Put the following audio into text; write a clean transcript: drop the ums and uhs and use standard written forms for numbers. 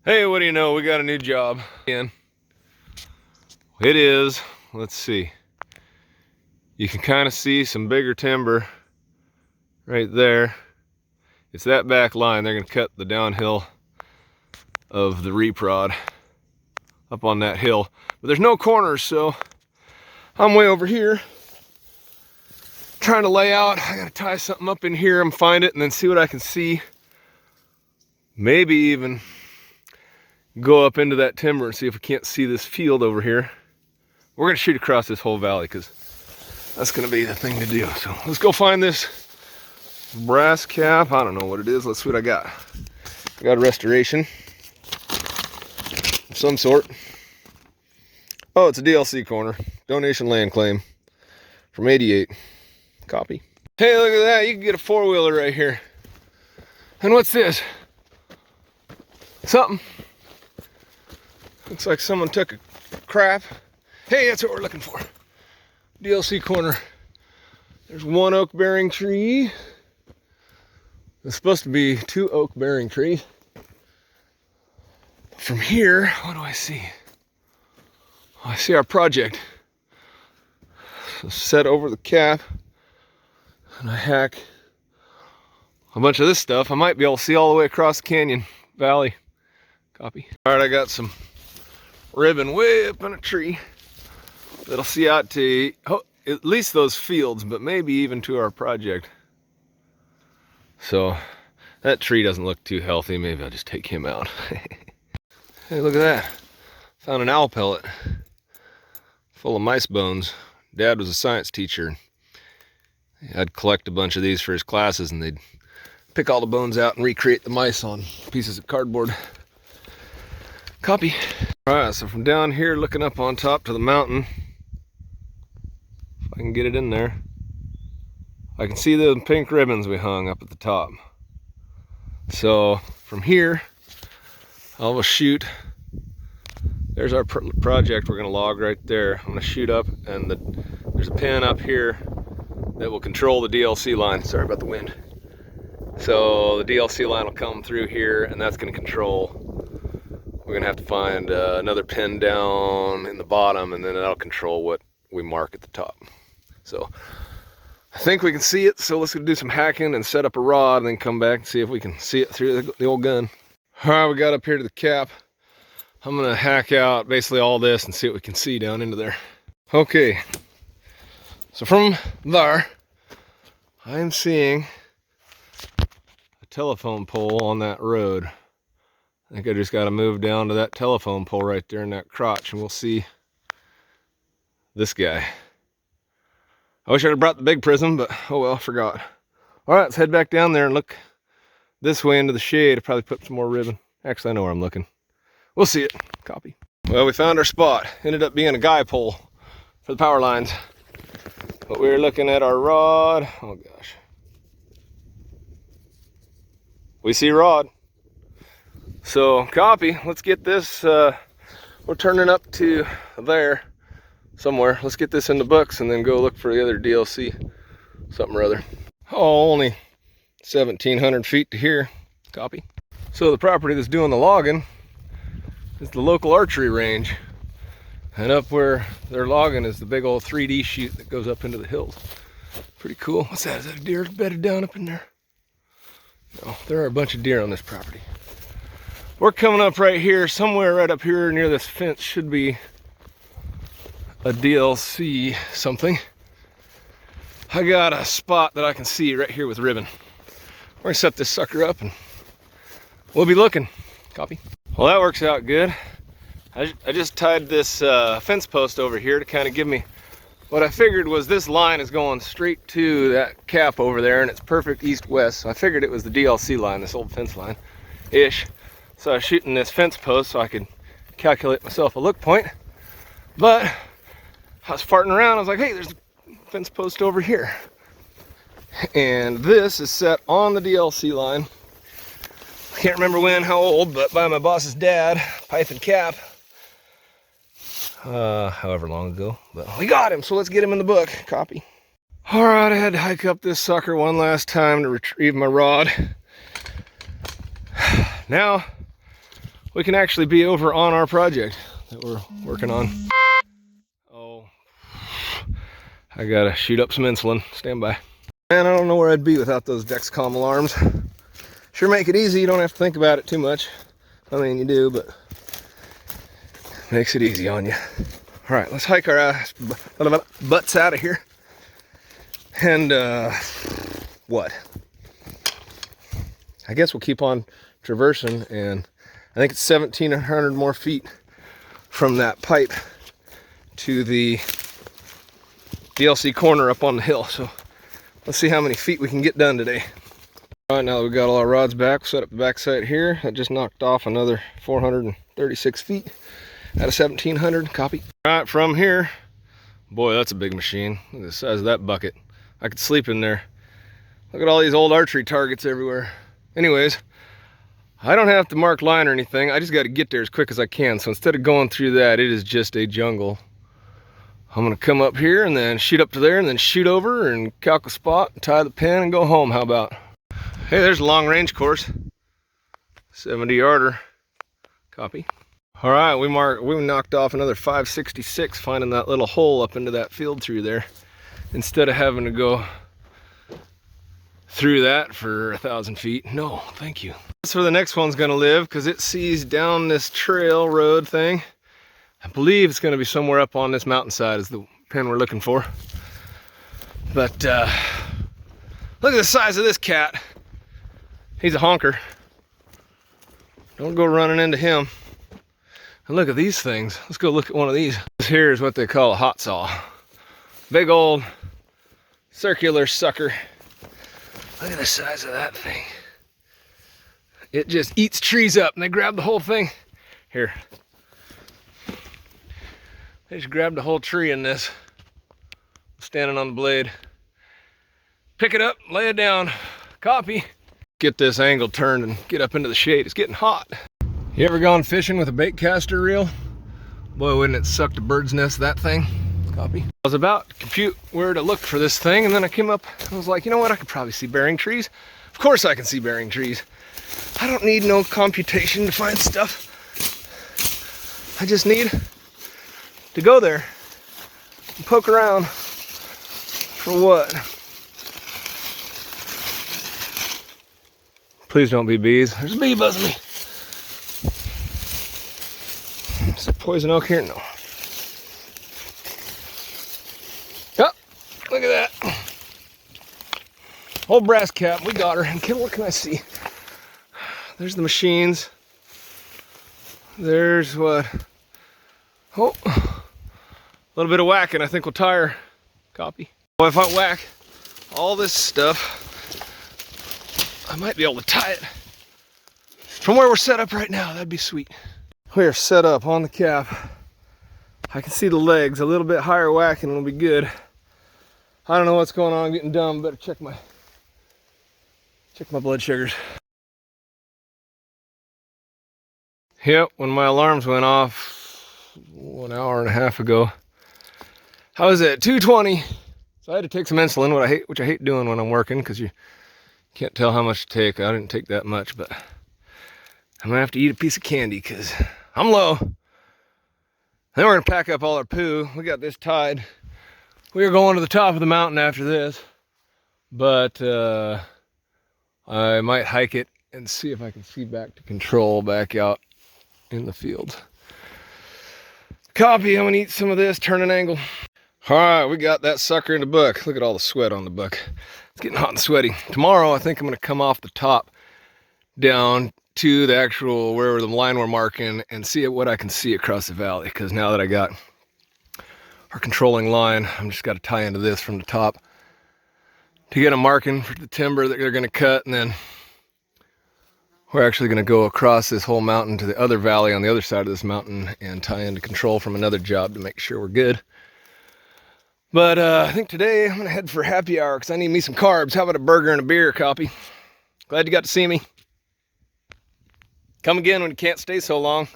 Hey, what do you know? We got a new job in. It is, let's see. You can kind of see some bigger timber right there. It's that back line. They're going to cut the downhill of the reprod up on that hill. But there's no corners, so I'm way over here trying to lay out. I got to tie something up in here and find it and then see what I can see. Maybe even go up into that timber and see if we can't see this field over here. We're gonna shoot across this whole valley because that's gonna be the thing to do. So let's go find this brass cap. I don't know what it is. Let's see what I got. I got a restoration of some sort. Oh, it's a DLC corner. Donation land claim from 88. Copy. Hey, look at that. You can get a four-wheeler right here. And what's this? Something. Looks like someone took a crap. Hey, that's what we're looking for. DLC corner. There's one oak bearing tree. There's supposed to be two oak bearing trees. From here, what do I see? Oh, I see our project. So set over the cap and I hack a bunch of this stuff. I might be able to see all the way across the canyon valley. Copy. All right, I got some ribbon way up in a tree that'll see out to at least those fields, but maybe even to our project. So that tree doesn't look too healthy. Maybe I'll just take him out. Hey, look at that. Found an owl pellet full of mice bones. Dad was a science teacher. I'd collect a bunch of these for his classes and they'd pick all the bones out and recreate the mice on pieces of cardboard. Copy. All right, so from down here looking up on top to the mountain, if I can get it in there, I can see the pink ribbons we hung up at the top. So from here, I'll shoot. There's our project we're gonna log right there. I'm gonna shoot up and there's a pin up here that will control the DLC line. Sorry about the wind. So the DLC line will come through here and that's gonna control. We're gonna have to find another pin down in the bottom and then that'll control what we mark at the top. So I think we can see it, so let's go do some hacking and set up a rod and then come back and see if we can see it through the old gun. All right, we got up here to the cap. I'm gonna hack out basically all this and see what we can see down into there. Okay, so from there, I'm seeing a telephone pole on that road. I think I just got to move down to that telephone pole right there in that crotch and we'll see this guy. I wish I'd have brought the big prism, but oh well, forgot. All right, let's head back down there and look this way into the shade. I'll probably put some more ribbon. Actually, I know where I'm looking. We'll see it. Copy. Well, we found our spot. Ended up being a guy pole for the power lines. But we were looking at our rod. Oh gosh. We see rod. So copy, let's get this, we're turning up to there somewhere. Let's get this in the books and then go look for the other DLC, something or other. Oh, only 1,700 feet to here. Copy. So the property that's doing the logging is the local archery range. And up where they're logging is the big old 3D chute that goes up into the hills. Pretty cool. What's that? Is that a deer bedded down up in there? No, there are a bunch of deer on this property. We're coming up right here, somewhere right up here near this fence should be a DLC something. I got a spot that I can see right here with ribbon. We're gonna set this sucker up and we'll be looking. Copy. Well, that works out good. I just tied this fence post over here to kind of give me what I figured was this line is going straight to that cap over there and it's perfect east-west. So I figured it was the DLC line, this old fence line-ish. So I was shooting this fence post so I could calculate myself a look point. But I was farting around, I was like, hey, there's a fence post over here. And this is set on the DLC line. I can't remember when, how old, but by my boss's dad, Python Cap. However long ago, but we got him, so let's get him in the book. Copy. All right, I had to hike up this sucker one last time to retrieve my rod. Now, we can actually be over on our project that we're working on. Oh, I gotta shoot up some insulin. Stand by. Man, I don't know where I'd be without those Dexcom alarms. Sure make it easy, you don't have to think about it too much. I mean, you do, but makes it easy on you. All right, let's hike our ass butts out of here. And what? I guess we'll keep on traversing, and I think it's 1,700 more feet from that pipe to the DLC corner up on the hill. So let's see how many feet we can get done today. All right, now that we got all our rods back, we'll set up the back sight here. I just knocked off another 436 feet out of 1,700. Copy. All right, from here, boy, that's a big machine. Look at the size of that bucket. I could sleep in there. Look at all these old archery targets everywhere. Anyways, I don't have to mark line or anything. I just got to get there as quick as I can. So instead of going through that, it is just a jungle. I'm gonna come up here and then shoot up to there and then shoot over and calc a spot, tie the pin, and go home. How about? Hey, there's a long range course. 70-yarder. Copy. All right, we knocked off another 566 finding that little hole up into that field through there, instead of having to go through that for 1,000 feet. No, thank you. That's where the next one's gonna live, because it sees down this trail road thing. I believe it's gonna be somewhere up on this mountainside is the pin we're looking for. But look at the size of this cat. He's a honker. Don't go running into him. And look at these things. Let's go look at one of these. This here is what they call a hot saw. Big old circular sucker. Look at the size of that thing. It just eats trees up, and they grab the whole thing. Here. They just grabbed the whole tree in this. Standing on the blade. Pick it up, lay it down. Copy. Get this angle turned and get up into the shade. It's getting hot. You ever gone fishing with a bait caster reel? Boy, wouldn't it suck to bird's nest, that thing. Copy. I was about to compute where to look for this thing, and then I came up and was like, you know what, I could probably see bearing trees. Of course I can see bearing trees. I don't need no computation to find stuff. I just need to go there and poke around for what? Please don't be bees. There's a bee buzzing me. Is there poison oak here? No. Oh, look at that. Old brass cap. We got her. And what can I see? There's the machines. There's what? Oh, a little bit of whacking. I think we'll tie her. Copy. Well, if I whack all this stuff, I might be able to tie it from where we're set up right now. That'd be sweet. We are set up on the cap. I can see the legs. A little bit higher whacking will be good. I don't know what's going on. I'm getting dumb. Better check my blood sugars. Yep, when my alarms went off 1.5 hours ago, I was at 220. So I had to take some insulin, which I hate doing when I'm working, because you can't tell how much to take. I didn't take that much, but I'm gonna have to eat a piece of candy because I'm low. Then we're gonna pack up all our poo. We got this tied. We are going to the top of the mountain after this, but I might hike it and see if I can see back to control back out in the field. Copy. I'm gonna eat some of this, turn an angle. All right, we got that sucker in the book. Look at all the sweat on the book. It's getting hot and sweaty. Tomorrow, I think I'm gonna come off the top down to the actual where the line we're marking and see what I can see across the valley, because now that I got our controlling line, I'm just got to tie into this from the top to get a marking for the timber that they're going to cut, and then we're actually going to go across this whole mountain to the other valley on the other side of this mountain and tie into control from another job to make sure we're good. But I think today I'm going to head for happy hour because I need me some carbs. How about a burger and a beer? Copy. Glad you got to see me. Come again when you can't stay so long.